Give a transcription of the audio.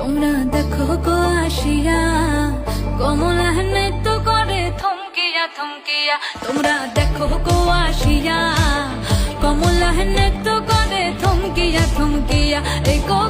তোমরা দেখো গো আসিয়া কমলা নৃত্য করে থমকিয়া থমকিয়া। তোমরা দেখো গো আসিয়া কমলা নৃত্য করে থমকিয়া থমকিয়া। এই গো